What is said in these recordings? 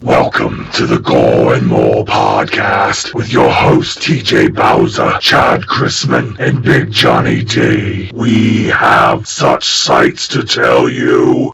Welcome to the Gore N More podcast with your hosts TJ Bowser, Chad Chrisman, and Big Johnny D. We have such sights to tell you.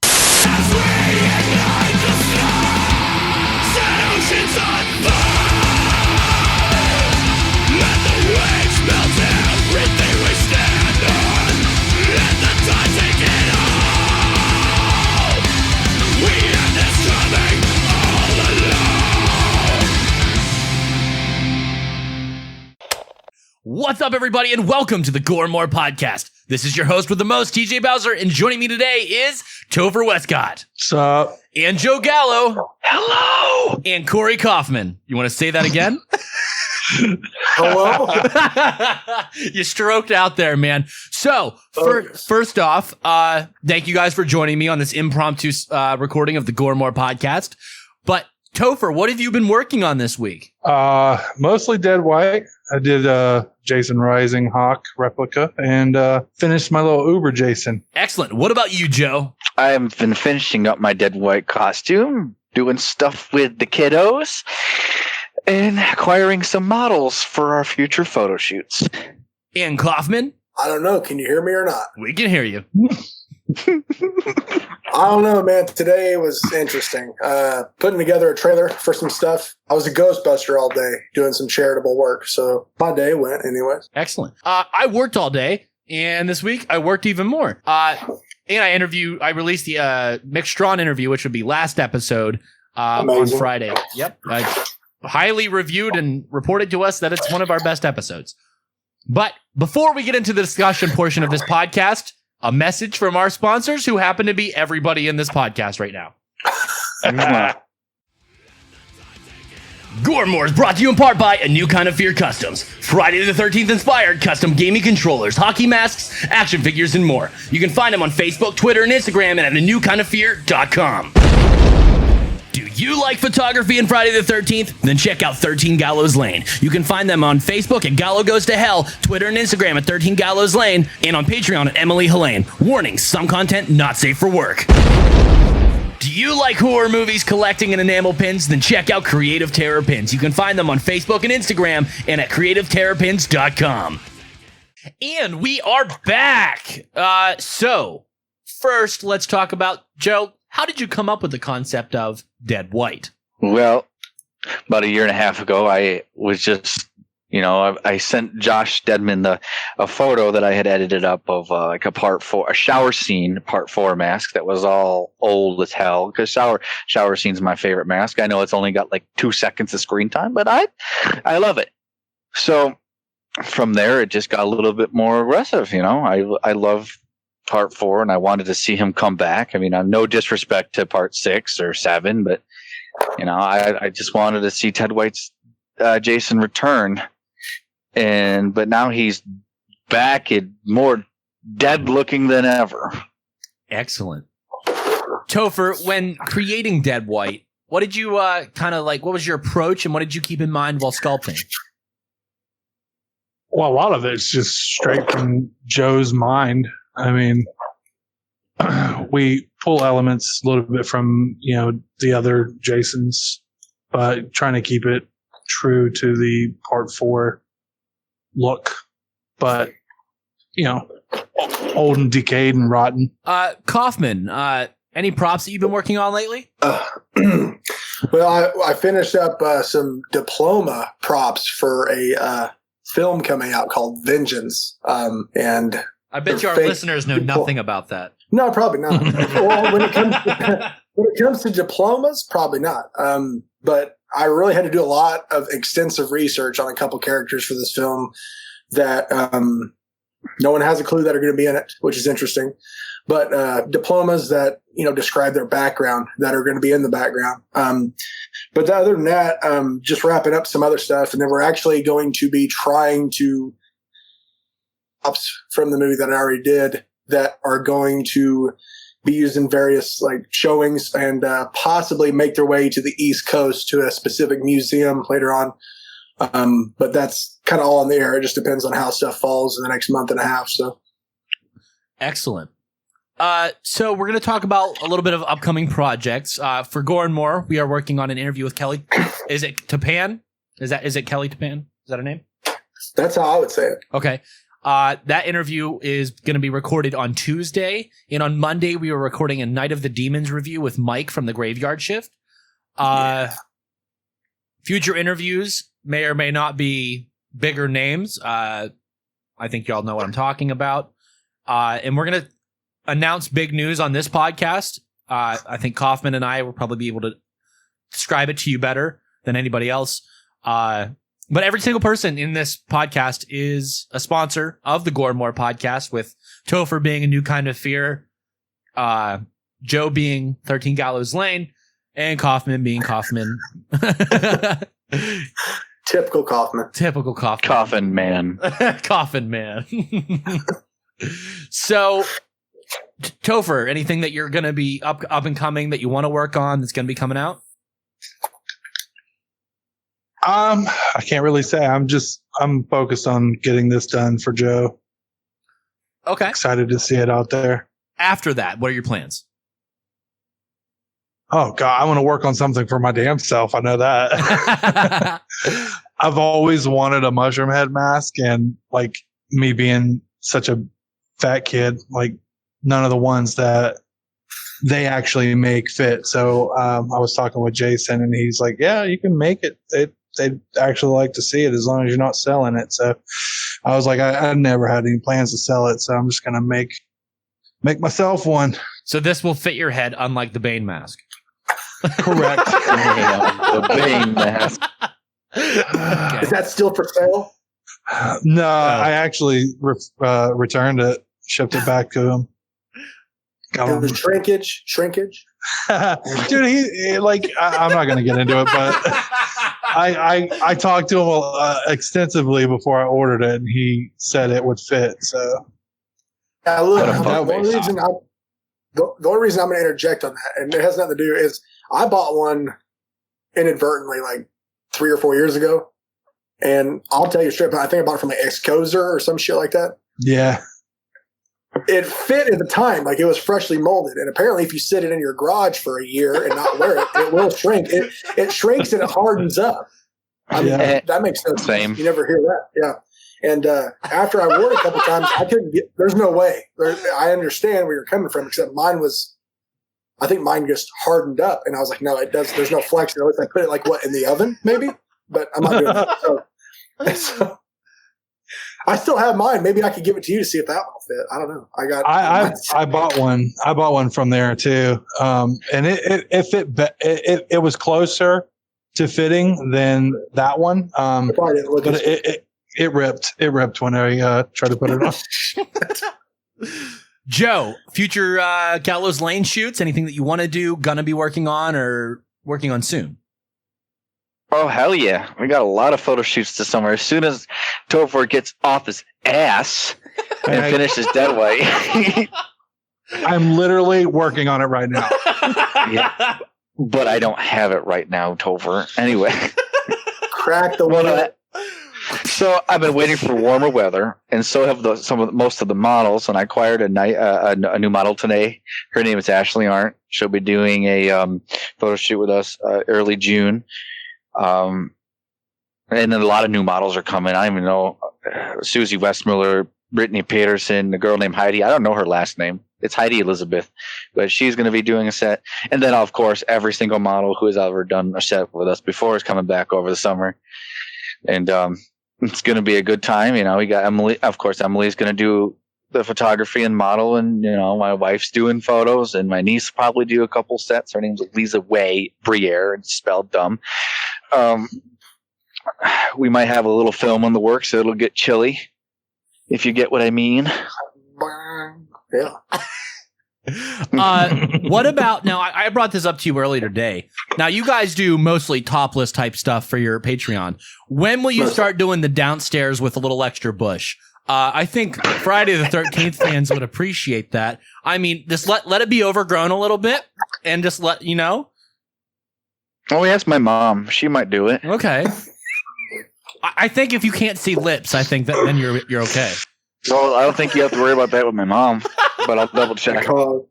What's up, everybody, and welcome to the Gore N More podcast. This is your host with the most, TJ Bowser, and joining me today is Tofer Wescott. What's up? And Joe Gallow. Hello. And Cory Coffman. You want to say that again? Hello? You stroked out there, man. So, first off, thank you guys for joining me on this impromptu recording of the Gore N More podcast. But, Tofer, what have you been working on this week? Mostly Dead White. I did Jason Rising Hawk replica and finished my little Uber Jason. Excellent. What about you, Joe? I've been finishing up my Dead White costume, doing stuff with the kiddos, and acquiring some models for our future photo shoots. And Kaufman? I don't know. Can you hear me or not? We can hear you. I don't know, man. Today was interesting. Putting together a trailer for some stuff. I was a Ghostbuster all day doing some charitable work. So my day went anyways. Excellent. I worked all day, and this week I worked even more. And I released the Mick Strawn interview, which would be last episode on Friday. Yep. Highly reviewed and reported to us that it's one of our best episodes. But before we get into the discussion portion of this podcast, a message from our sponsors who happen to be everybody in this podcast right now. Gore N More is brought to you in part by A New Kind of Fear Customs. Friday the 13th inspired custom gaming controllers, hockey masks, action figures, and more. You can find them on Facebook, Twitter, and Instagram and at anewkindofear.com. Do you like photography and Friday the 13th? Then check out 13 Gallows Lane. You can find them on Facebook at Gallo Goes to Hell, Twitter and Instagram at 13 Gallows Lane, and on Patreon at Emily Helene. Warning, some content not safe for work. Do you like horror movies, collecting, and enamel pins? Then check out Creative Terror Pins. You can find them on Facebook and Instagram and at creativeterrorpins.com. And we are back. So, first, let's talk about, Joe, how did you come up with the concept of Dead White? Well, about a year and a half ago, I was just, I sent Josh Stedman a photo that I had edited up of like a shower scene, part 4 mask that was all old as hell. Because shower scene's my favorite mask. I know it's only got like 2 seconds of screen time, but I love it. So from there, it just got a little bit more aggressive. I love part 4, and I wanted to see him come back. I mean, no disrespect to part 6 or 7, but I just wanted to see Ted White's Jason return, but now he's back and more dead looking than ever. Excellent. Tofer, when creating Dead White, what did you what was your approach, and what did you keep in mind while sculpting? Well, a lot of it's just straight from Joe's mind. I mean, we pull elements a little bit from, the other Jasons, but trying to keep it true to the part 4 look. But, old and decayed and rotten. Kaufman, any props that you've been working on lately? Well, I finished up some diploma props for a film coming out called Vengeance. And I bet you our listeners know nothing about that. No, probably not. Well, when it comes to diplomas, probably not. But I really had to do a lot of extensive research on a couple characters for this film that no one has a clue that are going to be in it, which is interesting. But diplomas that describe their background that are going to be in the background. But other than that, just wrapping up some other stuff, and then we're actually going to be trying to from the movie that I already did that are going to be used in various showings and possibly make their way to the East Coast to a specific museum later on. But that's kind of all in the air. It just depends on how stuff falls in the next month and a half. So, excellent. So we're going to talk about a little bit of upcoming projects. For Gore N More, we are working on an interview with Kelly. Is it Tapan? Is it Kelly Tapan? Is that her name? That's how I would say it. Okay. That interview is going to be recorded on Tuesday. And on Monday, we were recording a Night of the Demons review with Mike from the Graveyard Shift. Future interviews may or may not be bigger names. I think y'all know what I'm talking about. And we're going to announce big news on this podcast. I think Coffman and I will probably be able to describe it to you better than anybody else. But every single person in this podcast is a sponsor of the Gore N More podcast, with Tofer being A New Kind of Fear, Joe being 13 Gallows Lane, and Coffman being Coffman. Typical Coffman. Typical Coffman. Coffin man. Coffin man. So, Tofer, anything that you're going to be up and coming that you want to work on that's going to be coming out? I can't really say. I'm focused on getting this done for Joe. Okay. Excited to see it out there. After that, what are your plans? Oh God, I want to work on something for my damn self. I know that. I've always wanted a mushroom head mask, and like me being such a fat kid, like none of the ones that they actually make fit. So I was talking with Jason, and he's like, "Yeah, you can make it. They'd actually like to see it as long as you're not selling it." So I was like, I never had any plans to sell it, so I'm just gonna make myself one. So this will fit your head, unlike the Bane mask. Correct. The Bane mask. Okay. Is that still for sale? No, I actually returned it, shipped it back to him. It was shrinkage. Dude, he like I'm not gonna get into it, but I talked to him extensively before I ordered it, and he said it would fit. So Look, That the only reason I'm going to interject on that, and it has nothing to do, is I bought one inadvertently like 3 or 4 years ago, and I'll tell you straight up, I think I bought it from like Excoser or some shit like that. yeah. It fit at the time, like it was freshly molded, and apparently if you sit it in your garage for a year and not wear it, it will shrink. It shrinks and it hardens up. I mean, that makes no sense. You never hear that. Yeah. And after I wore it a couple times, I couldn't get. There's no way. I understand where you're coming from, except I think mine just hardened up, and I was like, no, it does. There's no flex. I put it like in the oven, maybe, but I'm not doing that. So I still have mine. Maybe I could give it to you to see if that will fit. I don't know. I bought one. I bought one from there too, and it fit. It was closer to fitting than that one. But it ripped. It ripped when I tried to put it on. Joe, future Gallows Lane shoots, anything that you want to do, gonna be working on, or working on soon? Oh, hell yeah. We got a lot of photo shoots this summer. As soon as Tofer gets off his ass and finishes Dead White. I'm literally working on it right now. Yeah. But I don't have it right now, Tofer. Anyway. Crack the one. So I've been waiting for warmer weather, and so have most of the models. And I acquired a new model today. Her name is Ashley Arndt. She'll be doing a photo shoot with us early June. And then a lot of new models are coming. I don't even know Susie Westmuller, Brittany Peterson, a girl named Heidi. I don't know her last name. It's Heidi Elizabeth, but she's going to be doing a set. And then, of course, every single model who has ever done a set with us before is coming back over the summer. And it's going to be a good time. You know, we got Emily. Of course, Emily's going to do the photography and model, and you know, my wife's doing photos, and my niece will probably do a couple sets. Her name's Lisa Way Briere, and spelled dumb. We might have a little film in the works, so it'll get chilly, if you get what I mean. Yeah. What about now? I brought this up to you earlier today. Now you guys do mostly topless type stuff for your Patreon. When will you start doing the downstairs with a little extra bush? I think Friday the 13th fans would appreciate that. I mean, just let it be overgrown a little bit, and just let you know. Oh, yes, my mom. She might do it. Okay. I think if you can't see lips, I think that then you're okay. Well, I don't think you have to worry about that with my mom, but I'll double check. I'll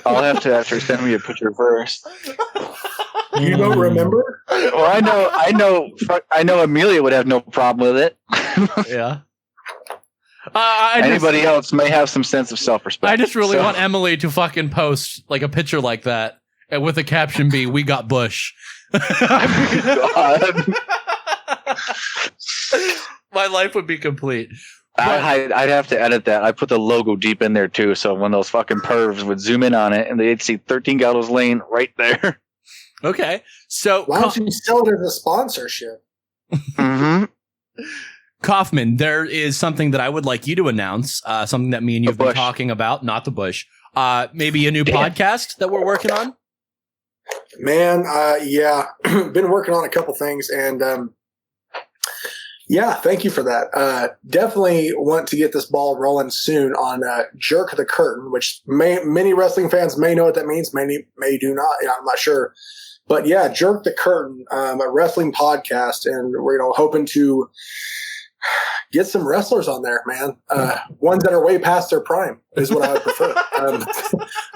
have to ask her to send me a picture first. You don't remember? Well, I know Amelia would have no problem with it. Yeah. Anybody else may have some sense of self-respect. I just really want Emily to fucking post like a picture like that, and with the caption be "We got Bush." God. My life would be complete. I'd have to edit that. I put the logo deep in there too, so when those fucking pervs would zoom in on it and they'd see 13 Gallows Lane right there. Okay, so why don't you sell it as a sponsorship? Mm-hmm. Coffman, there is something that I would like you to announce. Something that me and you have been talking about, not the Bush. Maybe a new podcast that we're working on. Man, yeah, been working on a couple things, and yeah, thank you for that. Definitely want to get this ball rolling soon on Jerk the Curtain, which many wrestling fans may know what that means, many may do not. Yeah, I'm not sure, but yeah, Jerk the Curtain, a wrestling podcast, and we're hoping to get some wrestlers on there, man. Ones that are way past their prime is what I would prefer.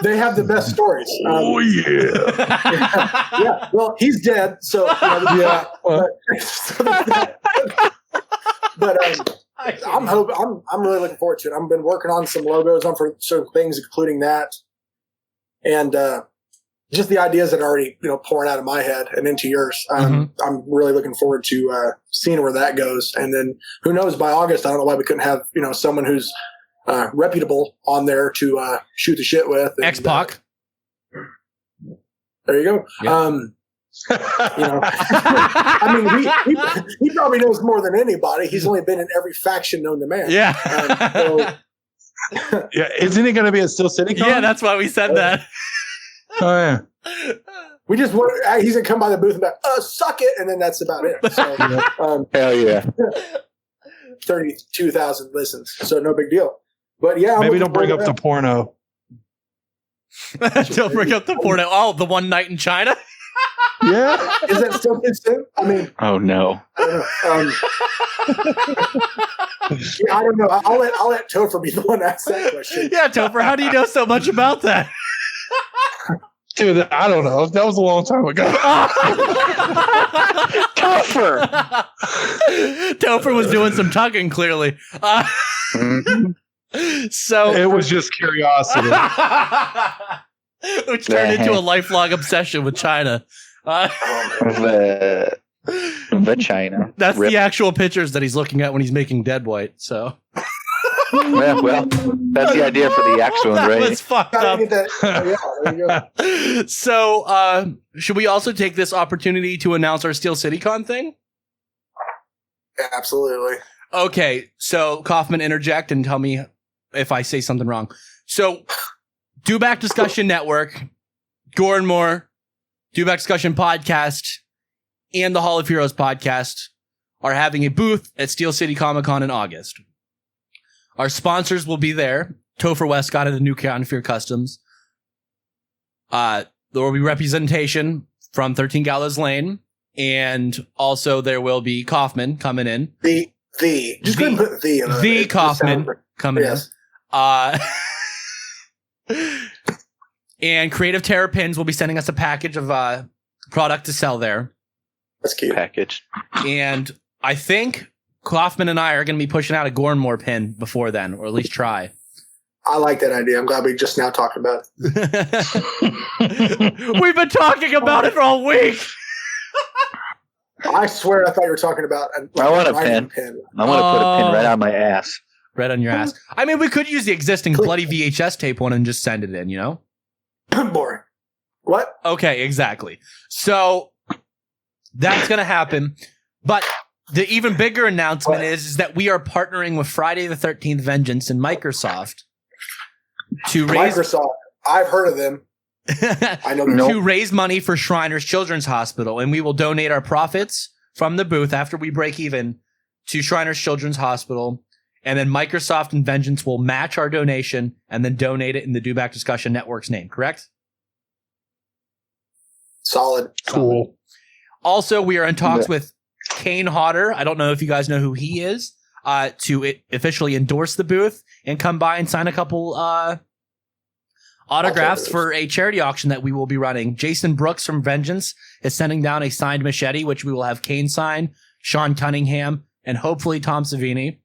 They have the best stories. Oh, yeah. Yeah. Well, he's dead, so yeah. But I'm hoping. I'm really looking forward to it. I've been working on some logos on for certain things, including that, and just the ideas that are already pouring out of my head and into yours. I'm really looking forward to seeing where that goes. And then who knows, by August, I don't know why we couldn't have someone who's reputable on there to shoot the shit with. X-Pac. There you go. Yeah. I mean, he probably knows more than anybody. He's only been in every faction known to man. Yeah. Yeah, isn't it going to be a Steel City Con? Yeah, that's why we said that. Oh yeah. We just want. He's gonna come by the booth and be like, suck it, and then that's about it. So, Hell yeah. 32,000 listens, so no big deal. But yeah, maybe don't bring up the porno. Don't bring up the porno. Oh, the one night in China. Yeah, is that still too soon? I mean, oh no. I don't know. I'll let Tofer be the one to ask that question. Yeah, Tofer, how do you know so much about that? Dude, I don't know. That was a long time ago. Topher was doing some tugging, clearly. So it was just curiosity. Which turned into a lifelong obsession with China. The China. That's the actual pictures that he's looking at when he's making Dead White. So. Yeah, well, that's the idea for the actual one, right? That's fucked up. Yeah, there you go. So, should we also take this opportunity to announce our Steel City Con thing? Absolutely. Okay, so Coffman, interject and tell me if I say something wrong. So, Do Back Discussion Network, Gore N More, Do Back Discussion Podcast, and the Hall of Heroes podcast are having a booth at Steel City Comic Con in August. Our sponsors will be there. Tofer Wescott of the New County Fear Customs. There will be representation from 13 Gallows Lane. And also there will be Coffman coming in. Just couldn't put the Coffman coming in. And Creative Terror Pins will be sending us a package of product to sell there. That's cute. Package. And I think Coffman and I are going to be pushing out a Gore N More pin before then, or at least try. I like that idea. I'm glad we just now talked about it. We've been talking about it for all week. I swear I thought you were talking about I want a pin. I want to put a pin right on my ass. Right on your ass. I mean, we could use the existing bloody VHS tape one and just send it in, Boring. What? Okay, exactly. So that's going to happen. But the even bigger announcement is that we are partnering with Friday the 13th Vengeance and Microsoft to raise Microsoft. I've heard of them. I know to raise money for Shriners Children's Hospital, and we will donate our profits from the booth after we break even to Shriners Children's Hospital, and then Microsoft and Vengeance will match our donation and then donate it in the Do Back Discussion Network's name. Correct? Solid. Cool. Also, we are in talks with Kane Hodder. I don't know if you guys know who he is. to officially endorse the booth and come by and sign a couple autographs for a charity auction that we will be running. Jason Brooks from Vengeance is sending down a signed machete, which we will have Kane sign, Sean Cunningham, and hopefully Tom Savini.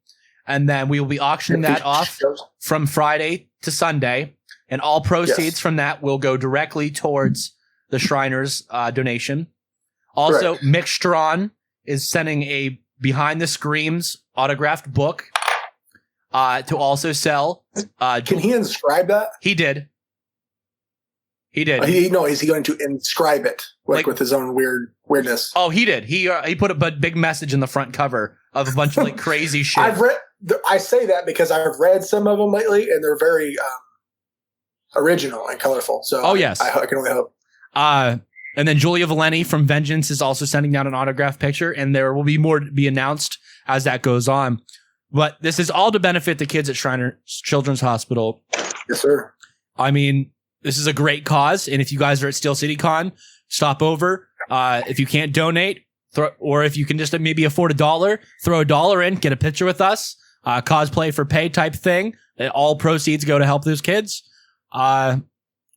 And then we will be auctioning that off from Friday to Sunday. And all proceeds from that will go directly towards the Shriners donation. Also, Mick Strawn is sending a Behind the Screams autographed book to also sell. Can he inscribe that? He did. Is he going to inscribe it with his own weirdness? Oh, he did. He put a big message in the front cover of a bunch of crazy shit. I say that because I've read some of them lately, and they're very original and colorful. So, yes, I can only hope. And then Julia Valeni from Vengeance is also sending down an autographed picture, and there will be more to be announced as that goes on. But this is all to benefit the kids at Shriners Children's Hospital. Yes, sir. I mean, this is a great cause, and if you guys are at Steel City Con, stop over. If you can't donate, or if you can just maybe afford $1, throw $1 in, get a picture with us. Cosplay for pay type thing. All proceeds go to help those kids.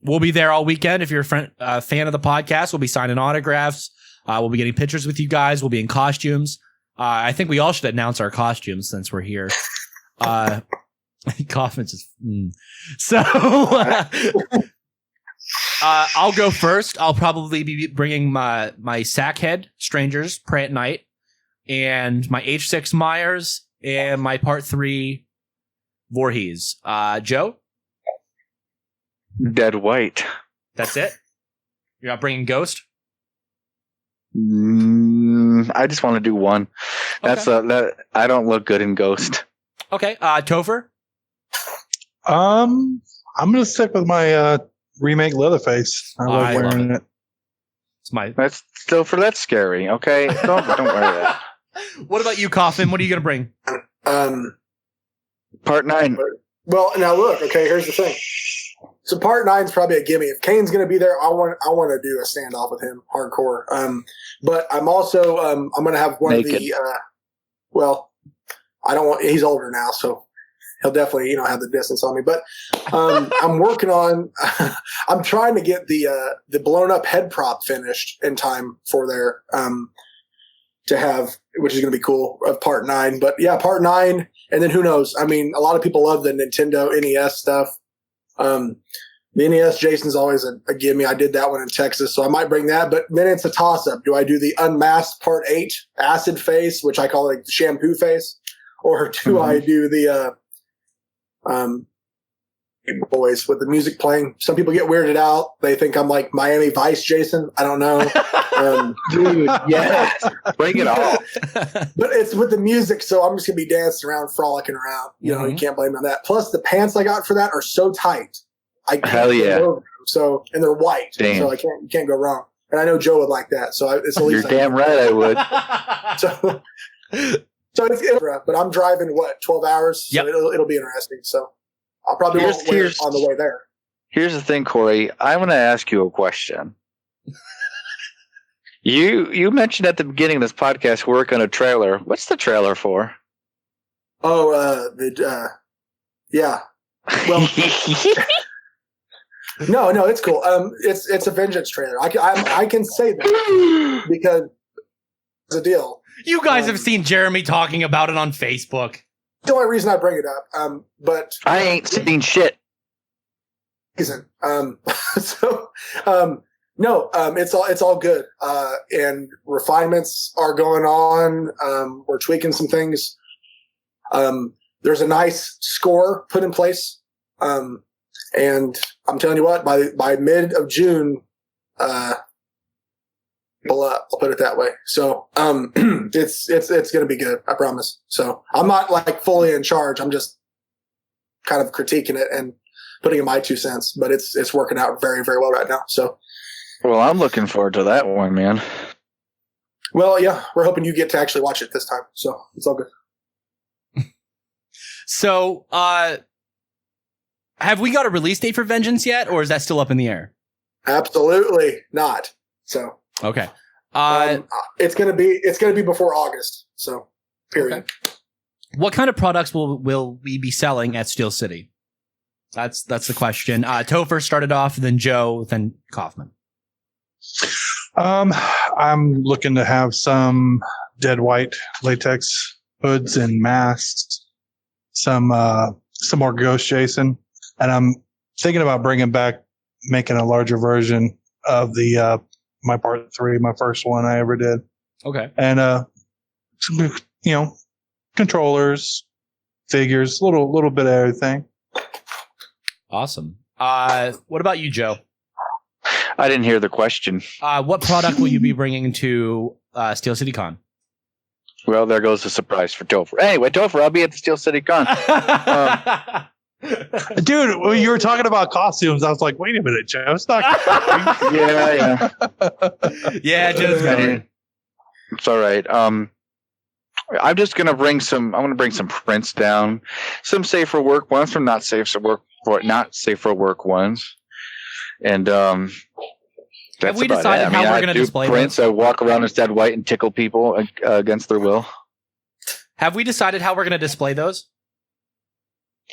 We'll be there all weekend. If you're a fan of the podcast, we'll be signing autographs. We'll be getting pictures with you guys. We'll be in costumes. I think we all should announce our costumes since we're here. Kaufman's just... So, I'll go first. I'll probably be bringing my Sackhead Strangers Pray at Night and my H6 Myers and my Part 3 Voorhees. Joe? Dead White. That's it? You're not bringing Ghost? I just want to do one. Okay. I don't look good in Ghost. Okay. Tofer? I'm gonna stick with my remake Leatherface. I love wearing it. It's That's scary. Okay, don't wear that. What about you, Coffin? What are you gonna bring? Part 9. Well, now look. Okay, here's the thing. So Part 9 is probably a gimme. If Kane's going to be there, I want to do a standoff with him, hardcore. But I'm also I'm going to have one Naked. of the. Well, I don't want. He's older now, so he'll definitely have the distance on me. But I'm working on. I'm trying to get the blown up head prop finished in time for their to have, which is going to be cool, of Part 9. But yeah, Part 9, and then who knows? I mean, a lot of people love the Nintendo NES stuff. The NES Jason's always a gimme. I did that one in Texas, so I might bring that. But then it's a toss-up. Do I do the Unmasked Part 8 acid face, which I call the shampoo face, or do I do the boys with the music playing? Some people get weirded out. They think I'm like Miami Vice Jason. I don't know. Dude, yes. Bring it all. But it's with the music, so I'm just going to be dancing around, frolicking around. You can't blame me on that. Plus, the pants I got for that are so tight. I can't Hell yeah. go over them. So, and they're white. Damn. So you can't go wrong. And I know Joe would like that. So it's at You're least damn right I would. So it's but I'm driving 12 hours. Yep. So it'll be interesting. So I'll probably won't wear it on the way there. Here's the thing, Corey. I'm going to ask you a question. You mentioned at the beginning of this podcast work on a trailer. What's the trailer for? Oh, yeah. Well, no, it's cool. It's a Vengeance trailer. I can say that because it's a deal. You guys have seen Jeremy talking about it on Facebook. The only reason I bring it up, but I ain't seen shit. Isn't no, it's all good. And refinements are going on. We're tweaking some things. There's a nice score put in place. And I'm telling you what, by mid of June, I'll put it that way. So, it's going to be good. I promise. So I'm not like fully in charge. I'm just kind of critiquing it and putting in my 2 cents, but it's working out very, very well right now. So, well, I'm looking forward to that one, man. Well, yeah, we're hoping you get to actually watch it this time. So it's all good. So, have we got a release date for Vengeance yet, or is that still up in the air? Absolutely not. So, okay. It's gonna be before August. So, period. Okay. What kind of products will we be selling at Steel City? That's the question. Tofer started off, then Joe, then Coffman. I'm looking to have some dead white latex hoods and masks, some more Ghost Jason, and I'm thinking about making a larger version of the my part 3, my first one I ever did. Okay. And controllers, figures, little bit of everything. Awesome. What about you, Joe? I didn't hear the question. What product will you be bringing to Steel City Con? Well, there goes the surprise for Tofer. Anyway, Tofer, I'll be at the Steel City Con. Dude, when you were talking about costumes, I was like, wait a minute, Joe. It's not. Yeah. Yeah, Joe's got it. It's all right. I'm just gonna bring some. I'm gonna bring some prints down, some safe for work ones, from not safe for work ones, and that's Have we about decided it. how we're gonna display prints? those? I walk around as dead white and tickle people against their will. Have we decided how we're going to display those?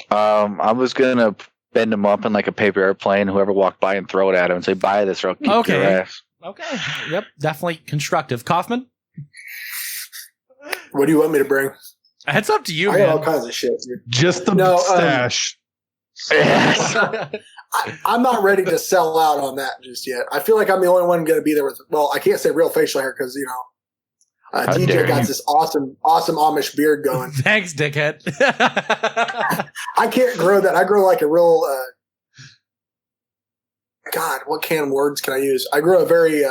I was gonna bend them up in like a paper airplane. Whoever walked by and throw it at them and say, "Buy this, or I'll kick your ass." Okay. Yep. Definitely constructive. Kaufman? What do you want me to bring? It's up to you, I man. got all kinds of shit, dude. Just the stash. I'm not ready to sell out on that just yet. I feel like I'm the only one going to be there with. Well, I can't say real facial hair because TJ got this awesome Amish beard going. Thanks, dickhead. I can't grow that. I grow like a real. God, what can words can I use? I grow a very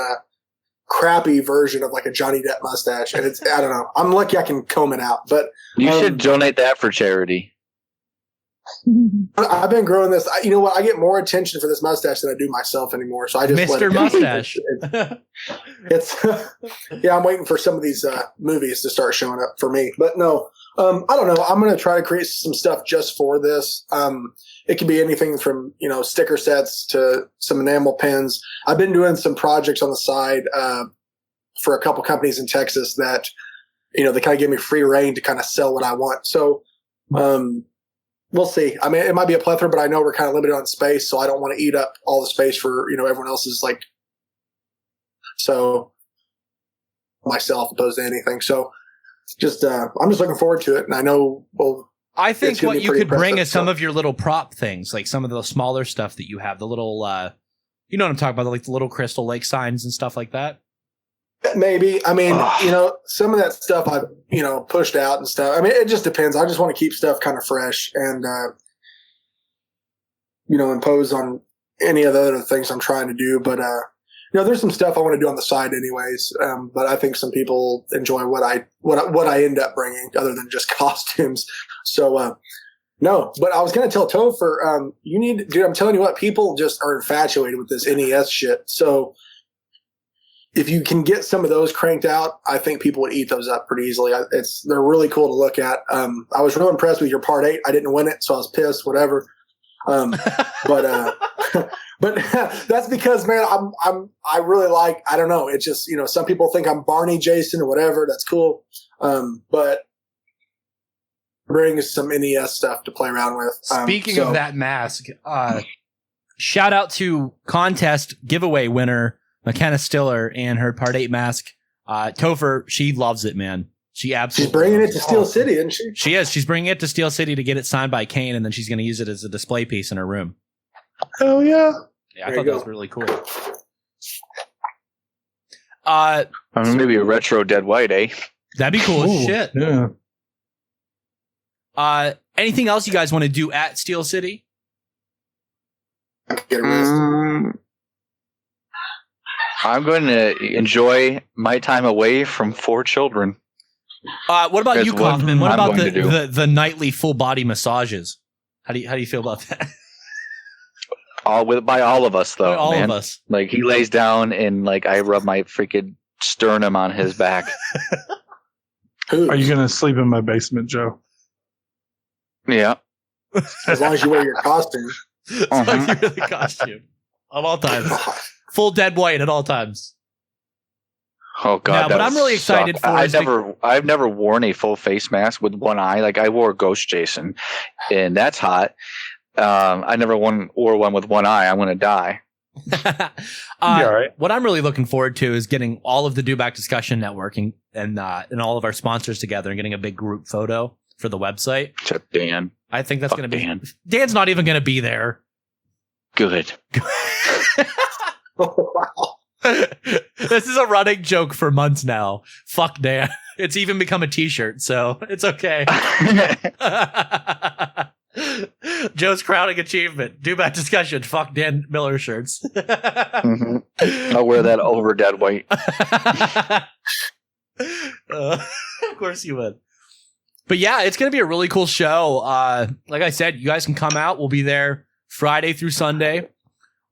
crappy version of like a Johnny Depp mustache, and I don't know. I'm lucky I can comb it out, but you should donate that for charity. I've been growing this. You know what? I get more attention for this mustache than I do myself anymore. So I just Mr. Mustache. It's yeah. I'm waiting for some of these movies to start showing up for me. But no, I don't know. I'm going to try to create some stuff just for this. It could be anything from sticker sets to some enamel pins. I've been doing some projects on the side for a couple companies in Texas that they kind of give me free reign to kind of sell what I want. So. We'll see. I mean, it might be a plethora, but I know we're kind of limited on space, so I don't want to eat up all the space for everyone else's so myself opposed to anything. So just I'm just looking forward to it, and I know. Well, I think what you could bring is some so. of your little prop things, like some of the smaller stuff that you have, the little, you know what I'm talking about, like the little Crystal Lake signs and stuff like that. Maybe. I mean, some of that stuff I've, pushed out and stuff. I mean, it just depends. I just want to keep stuff kind of fresh and, impose on any of the other things I'm trying to do. But, there's some stuff I want to do on the side anyways. But I think some people enjoy what I end up bringing other than just costumes. So, no, but I was going to tell Tofer, dude, I'm telling you what, people just are infatuated with this NES shit. So, if you can get some of those cranked out, I think people would eat those up pretty easily. They're really cool to look at. I was real impressed with your part 8. I didn't win it, so I was pissed. Whatever. But that's because, man, I really like. I don't know. It's just some people think I'm Barney Jason or whatever. That's cool. But bring some NES stuff to play around with. Speaking of that mask, shout out to contest giveaway winner McKenna Stiller and her Part 8 mask. Tofer, she loves it, man. She absolutely. She's bringing it to Steel City, isn't she? She is. She's bringing it to Steel City to get it signed by Kane, and then she's going to use it as a display piece in her room. Hell yeah! Yeah, I thought that was really cool. Maybe a retro dead white, eh? That'd be cool as shit. Yeah. Anything else you guys want to do at Steel City? Get arrested. I'm going to enjoy my time away from 4 children. What about That's you, what Kaufman? What I'm about going to the nightly full body massages? How do you feel about that? By all of us, though. By all man. of us. Like he lays down and I rub my freaking sternum on his back. Are you going to sleep in my basement, Joe? Yeah. As long as you wear your costume. As long as you wear the costume at all times. Full dead white at all times. Oh God! No, but I'm really excited for. I've never worn a full face mask with one eye. Like I wore Ghost Jason, and that's hot. I never wore one with one eye. I'm gonna die. Right. What I'm really looking forward to is getting all of the Do Back Discussion networking and all of our sponsors together and getting a big group photo for the website. Except Dan. I think that's going to be. Dan. Dan's not even going to be there. Good. Wow. This is a running joke for months now. Fuck Dan. It's even become a t-shirt, so it's okay. Joe's crowning achievement. Do Back Discussion. Fuck Dan Miller shirts. I'll wear that over dead white. Of course you would. But yeah, it's going to be a really cool show. Like I said, you guys can come out. We'll be there Friday through Sunday.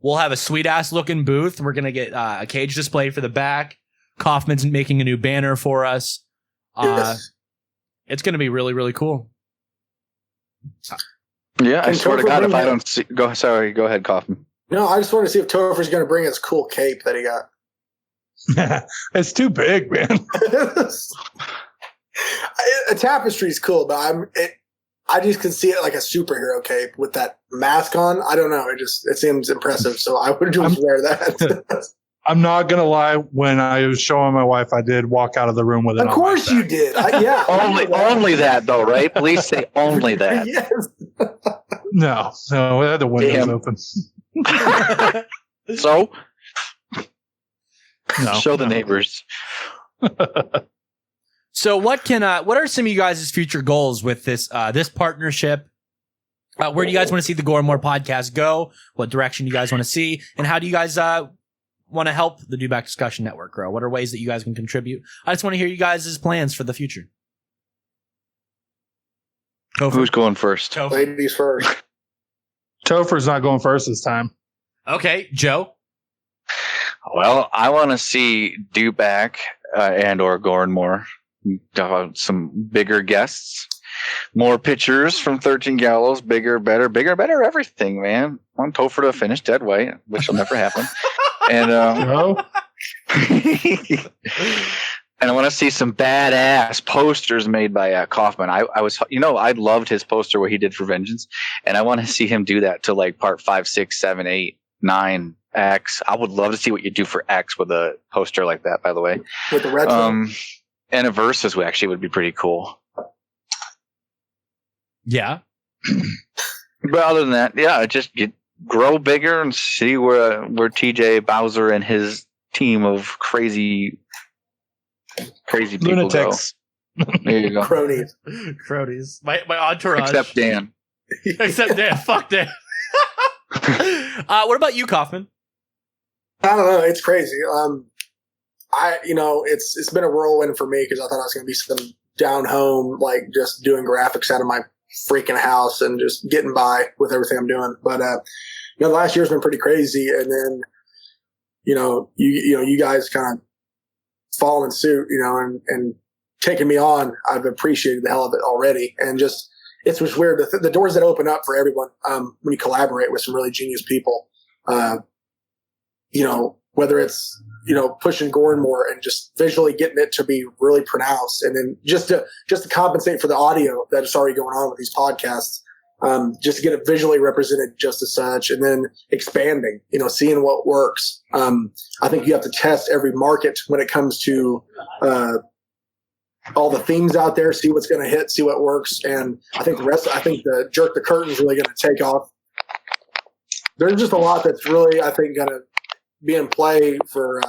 We'll have a sweet ass looking booth. We're going to get a cage display for the back. Coffman's making a new banner for us. Yes. It's going to be really, really cool. Yeah, I swear to God, if I that? don't see, go ahead, Coffman. No, I just want to see if Tofer's going to bring his cool cape that he got. It's too big, man. A tapestry is cool, but I just can see it like a superhero cape with that mask on. I don't know. It seems impressive, so I would just wear that. I'm not gonna lie. When I was showing my wife, I did walk out of the room with it. Of course you did. Yeah. only that though, right? Please say only that. Yes. No, we had the windows open. So, No, show the neighbors. So what are some of you guys' future goals with this partnership? Where do you guys want to see the Gore N More podcast go? What direction do you guys want to see? And how do you guys want to help the Do Back Discussion Network grow? What are ways that you guys can contribute? I just want to hear you guys' plans for the future. Who's going first? Topher. Ladies first. Topher's not going first this time. Okay, Joe. Well, I want to see Do Back and or Gore N More. Some bigger guests, more pictures from 13 Gallows, bigger, better, everything, man. I want Tofer to finish dead weight, which will never happen. And and I want to see some badass posters made by Coffman. I loved his poster what he did for Vengeance, and I want to see him do that to like part 5, 6, 7, 8, 9. X. I would love to see what you do for X with a poster like that, by the way. With the red and a Versus would be pretty cool. Yeah. But other than that, yeah, just grow bigger and see where TJ Bowser and his team of crazy people Lunatics. go. There you go. cronies. My entourage. Except Dan. Fuck Dan. What about you, Coffman? I don't know. It's crazy. It's been a whirlwind for me because I thought I was going to be some down home, like just doing graphics out of my freaking house and just getting by with everything I'm doing. But the last year's been pretty crazy, and then you guys kind of following suit, and taking me on. I've appreciated the hell of it already, and just it's just weird the doors that open up for everyone when you collaborate with some really genius people. Whether it's pushing Gore N More and just visually getting it to be really pronounced, and then just to compensate for the audio that is already going on with these podcasts, just to get it visually represented just as such, and then expanding, seeing what works. I think you have to test every market when it comes to all the themes out there, see what's going to hit, see what works, and I think the Jerk the Curtain is really going to take off. There's just a lot that's really, I think, going to be in play for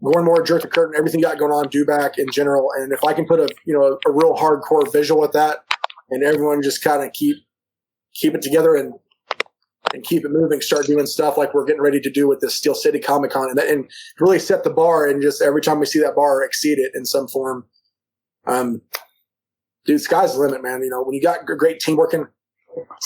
Gore N More, Jerk the Curtain, everything you got going on, Do Back in general. And if I can put a real hardcore visual with that, and everyone just kind of keep it together and keep it moving, start doing stuff like we're getting ready to do with this Steel City Comic Con, and really set the bar, and just every time we see that bar, exceed it in some form. Dude, sky's the limit, man. When you got a great team working,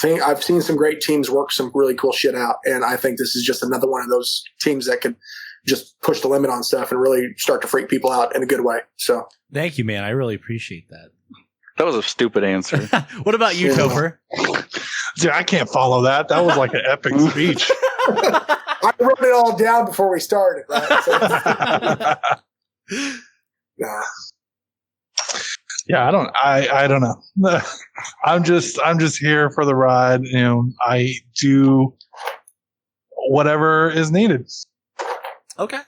I've seen some great teams work some really cool shit out, and I think this is just another one of those teams that could just push the limit on stuff and really start to freak people out in a good way. So, thank you, man. I really appreciate that. That was a stupid answer. What about you, Tofer? Dude, I can't follow that. That was like an epic speech. I wrote it all down before we started. Right? So, Nah. Yeah, I don't know. I'm just here for the ride. I do whatever is needed. Okay.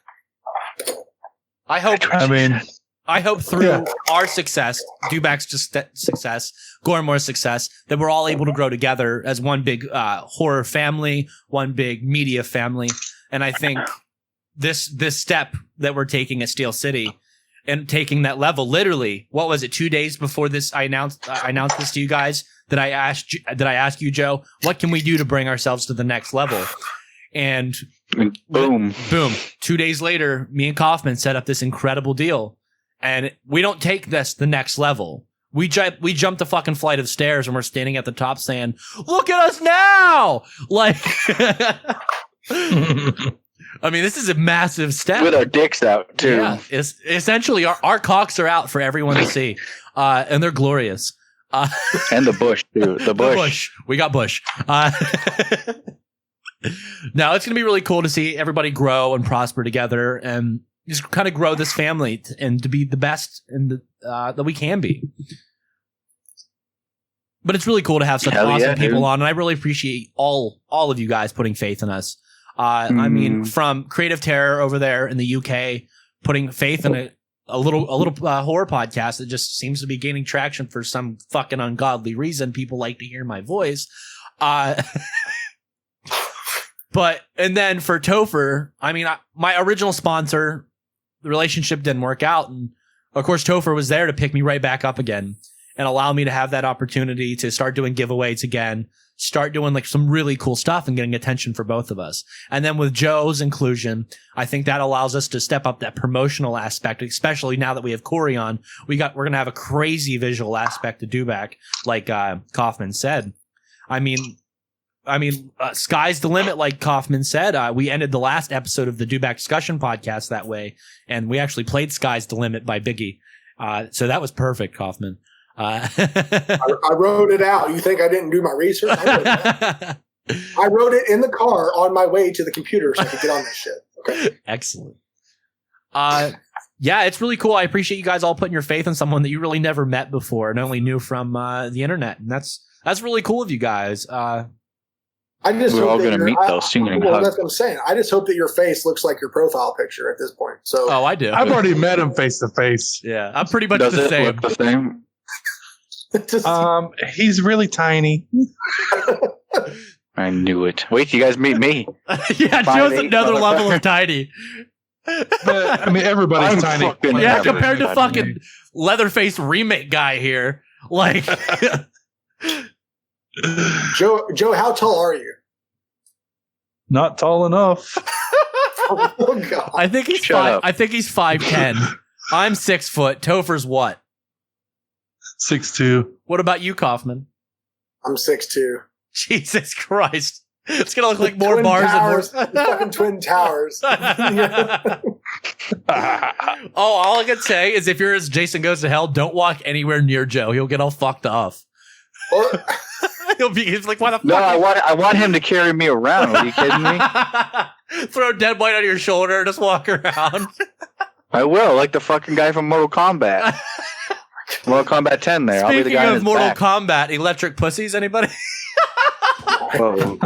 I hope through our success, Dubak's success, Gore N More's success, that we're all able to grow together as one big horror family, one big media family. And I think this step that we're taking at Steel City and taking that level, literally, what was it? 2 days before this, I announced this to you guys that I asked you, Joe, what can we do to bring ourselves to the next level? And boom. 2 days later, me and Coffman set up this incredible deal. And we don't take this the next level. We jumped the fucking flight of stairs and we're standing at the top saying, look at us now! Like, I mean, this is a massive step. With our dicks out, too. Yeah, it's essentially our cocks are out for everyone to see. And they're glorious. And the bush, too. The bush. We got bush. Now, it's going to be really cool to see everybody grow and prosper together and just kind of grow this family and to be the best that we can be. But it's really cool to have such awesome people on, and I really appreciate all of you guys putting faith in us. I mean, from Creative Terror over there in the UK, putting faith in a little horror podcast that just seems to be gaining traction for some fucking ungodly reason. People like to hear my voice. But, and then for Tofer, I mean, my original sponsor, the relationship didn't work out. And of course, Tofer was there to pick me right back up again and allow me to have that opportunity to start doing giveaways again, start doing like some really cool stuff and getting attention for both of us. And then with Joe's inclusion, I think that allows us to step up that promotional aspect, especially now that we have Cory on. We're going to have a crazy visual aspect to Dubak, like Coffman said. I mean, sky's the limit, like Coffman said. We ended the last episode of the Dubak Discussion podcast that way, and we actually played Sky's the Limit by Biggie. So that was perfect, Coffman. I wrote it out. You think I didn't do my research? I wrote it in the car on my way to the computer so I could get on this shit. Okay. Excellent. Yeah, it's really cool. I appreciate you guys all putting your faith in someone that you really never met before and only knew from the internet. And that's really cool of you guys. We're all going to meet though soon. Well, that's what I'm saying. I just hope that your face looks like your profile picture at this point. So, I do. I've already met him face to face. Yeah, I'm pretty much Does the it same. look the same? He's really tiny. I knew it. Wait till you guys meet me. Yeah, Joe's another level of tiny. I mean, everybody's tiny. Yeah, compared to fucking Leatherface remake guy here. Like, Joe, how tall are you? Not tall enough. Oh God! I think he's 5'10". I'm 6 foot. Tofer's what? 6'2". What about you, Coffman? I'm 6'2". Jesus Christ! It's gonna look like more bars towers, and more fucking twin towers. All I can say is if you're as Jason Goes to Hell, don't walk anywhere near Joe. He'll get all fucked off. He's like, why the fuck? No, I want him to carry me around. Are you kidding me? Throw dead weight on your shoulder, just walk around. I will, like the fucking guy from Mortal Kombat. Mortal Kombat 10 there. Speaking I'll be the guy of Mortal back. Kombat, electric pussies, anybody? Whoa.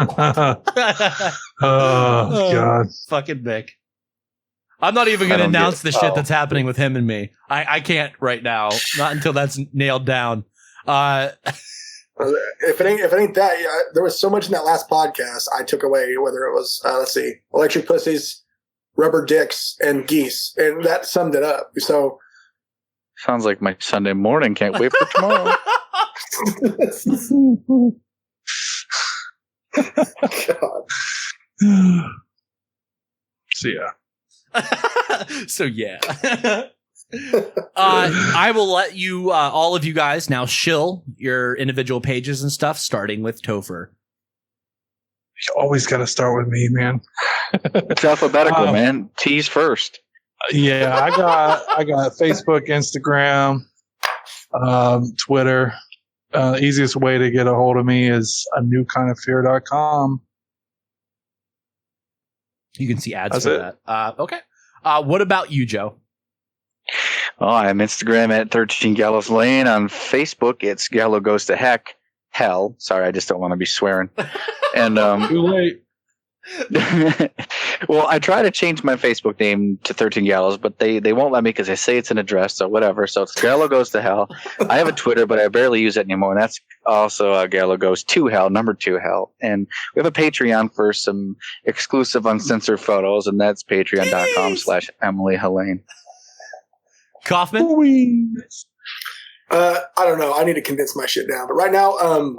Oh, God. Fucking Vic. I'm not even going to announce the shit that's happening with him and me. I can't right now. Not until that's nailed down. If it ain't that, there was so much in that last podcast I took away, whether it was, electric pussies, rubber dicks, and geese. And that summed it up. So. Sounds like my Sunday morning. Can't wait for tomorrow. God. So yeah. I will let you, all of you guys, now shill your individual pages and stuff, starting with Tofer. You always got to start with me, man. It's alphabetical, man. T's first. Yeah, I got Facebook, Instagram, Twitter. Easiest way to get a hold of me is anewkindofear.com. You can see ads for that. Okay. What about you, Joe? Oh, I'm Instagram at 13 Gallows Lane. On Facebook, it's Gallo Goes to Hell. Sorry, I just don't want to be swearing. And Too late. well, I try to change my Facebook name to 13 Gallows, but they won't let me because they say it's an address or whatever. So it's Gallo Goes to Hell. I have a Twitter, but I barely use it anymore. And that's also Gallo Goes to Hell, number 2 Hell. And we have a Patreon for some exclusive uncensored photos, and that's patreon.com/Emily Helene. Coffman? I don't know. I need to condense my shit down. But right now, I'm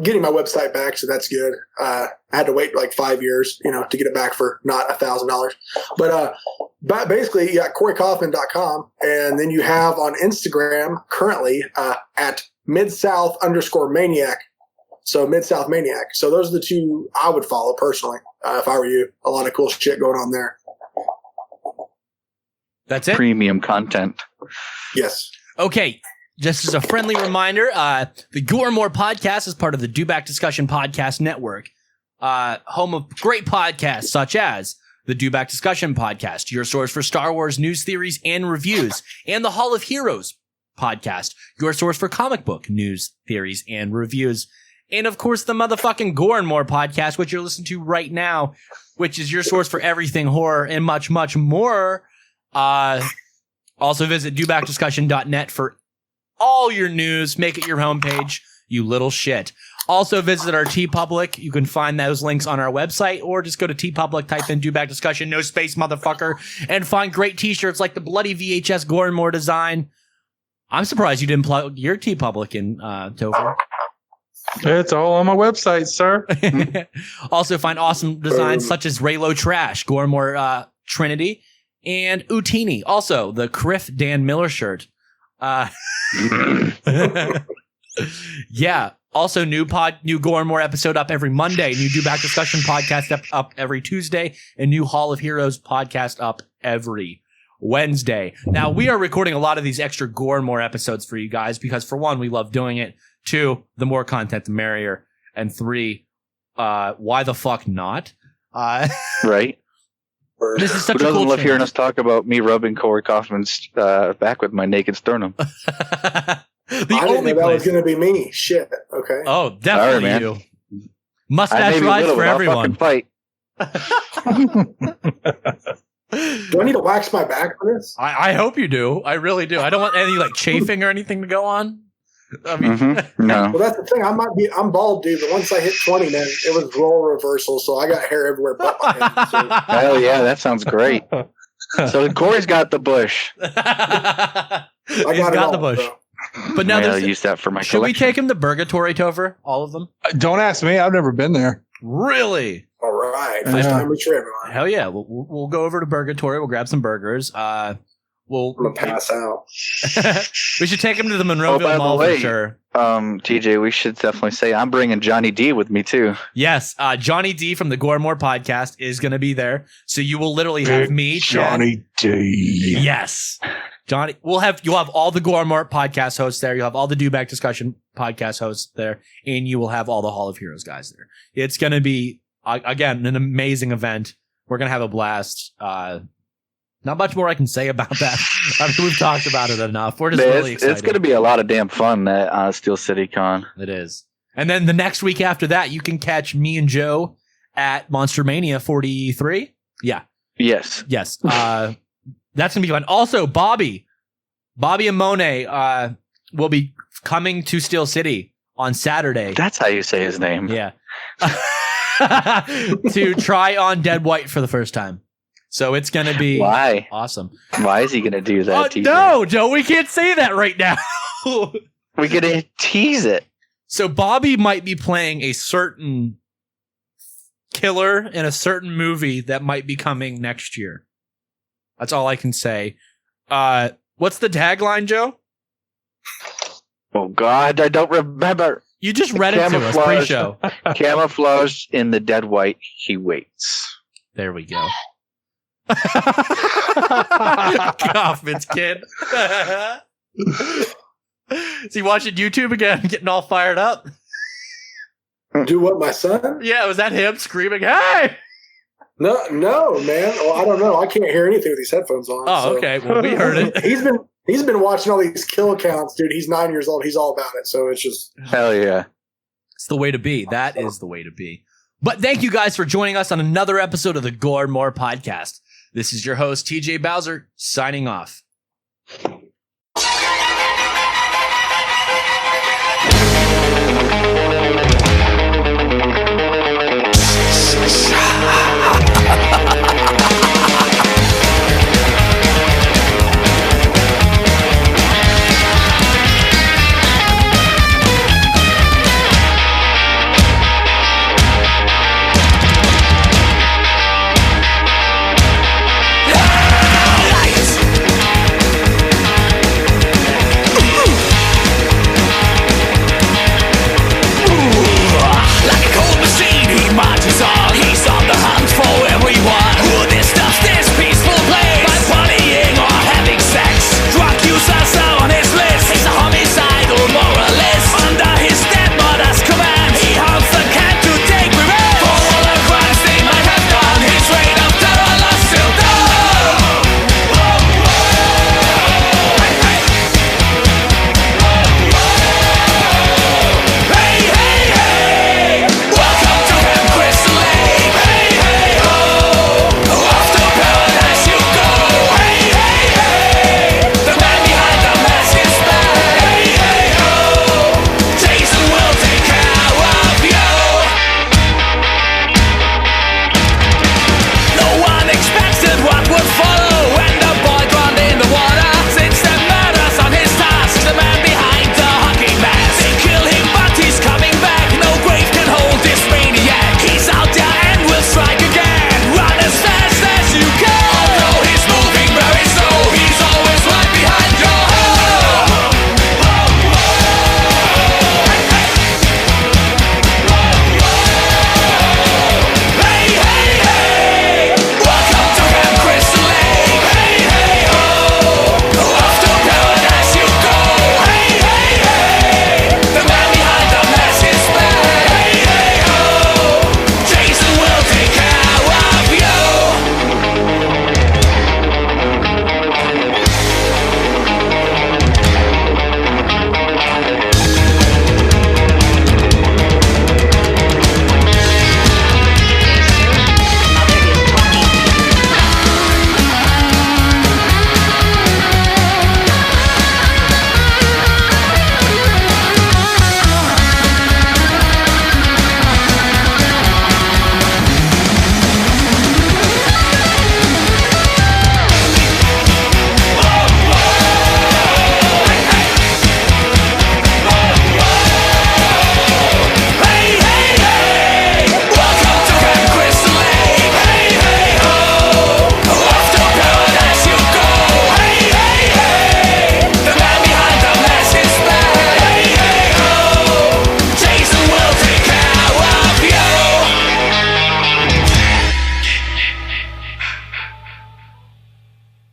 getting my website back, so that's good. I had to wait like 5 years, to get it back for not $1,000. But basically, you got CoryCoffman.com, and then you have on Instagram currently at Mid-South_Maniac. So Mid-South Maniac. So those are the two I would follow personally if I were you. A lot of cool shit going on there. That's it? Premium content. Yes. Okay. Just as a friendly reminder, the Gore N More podcast is part of the Do Back Discussion Podcast Network, home of great podcasts such as the Do Back Discussion Podcast, your source for Star Wars news theories and reviews, and the Hall of Heroes podcast, your source for comic book news theories and reviews, and of course the motherfucking Gore N More podcast, which you're listening to right now, which is your source for everything horror and much, much more. Also visit dobackdiscussion.net for all your news. Make it your homepage, you little shit. Also visit our TeePublic. You can find those links on our website, or just go to TeePublic, type in Do Back Discussion, no space, motherfucker, and find great t-shirts like the bloody VHS Gore N More design. I'm surprised you didn't plug your TeePublic in, Tofer. It's all on my website, sir. Also find awesome designs such as Raylo Trash, Gore N More Trinity, and Utini. Also, the Criff Dan Miller shirt. Yeah. Also, new Gore N More episode up every Monday. New Do Back Discussion podcast up every Tuesday, and new Hall of Heroes podcast up every Wednesday. Now, we are recording a lot of these extra Gore N More episodes for you guys because, for one, we love doing it. 2, the more content, the merrier. And 3, why the fuck not? Right. This is such Who a doesn't cool love channel. hearing us talk about me rubbing Cory Coffman's back with my naked sternum? The I didn't only know that was place. going to be me. Shit. Okay. Oh, definitely All right, you. I Mustache may be rides little, for but I'll everyone. fucking fight. Do I need to wax my back for this? I hope you do. I really do. I don't want any like chafing or anything to go on. I mean, No. Well, that's the thing. I'm bald, dude, but once I hit 20, man, it was role reversal, so I got hair everywhere but my head. So Hell yeah, that sounds great. So Corey's got the bush. He's I got, got it the all, bush. bro. But now I'll there's, use that for my should we collection. take him to Purgatory, Tofer? All of them? Don't ask me. I've never been there. Really? All right. First Yeah. time for everyone. Hell yeah. We'll go over to Purgatory. We'll grab some burgers. We'll I'm going to pass out. we should take him to the by Monroeville the Mall way, for sure. TJ, we should definitely say I'm bringing Johnny D with me too. Yes, Johnny D from the Gore N More podcast is going to be there. So you will literally have me, Chad. Johnny D. Yes. Johnny, you'll have all the Gore N More podcast hosts there. You'll have all the Do Back Discussion podcast hosts there, and you will have all the Hall of Heroes guys there. It's going to be, again, an amazing event. We're going to have a blast. Not much more I can say about that. I mean, we've talked about it enough. We're just really excited. It's going to be a lot of damn fun at Steel City Con. It is. And then the next week after that, you can catch me and Joe at Monster Mania 43. Yeah. Yes. Yes. That's going to be fun. Also, Bobby and Monet will be coming to Steel City on Saturday. That's how you say his name. Yeah. To try on Dead White for the first time. So it's going to be Why? awesome. Why is he going to do that? TJ? No, Joe, we can't say that right now. We're going to tease it. So Bobby might be playing a certain killer in a certain movie that might be coming next year. That's all I can say. What's the tagline, Joe? Oh, God, I don't remember. You just read it to us pre-show. Camouflage in the Dead White, he waits. There we go. Coffman's kid. Is he watching YouTube again, getting all fired up? Do what, my son? Yeah, was that him screaming, hey? No, man. Well, I don't know. I can't hear anything with these headphones on. Oh, so. okay. Well, we heard it. He's He's been watching all these kill counts, dude. He's 9 years old. He's all about it. So it's just Hell yeah. It's the way to be. That is the way to be. But thank you guys for joining us on another episode of the Gore N More podcast. This is your host, TJ Bowser, signing off.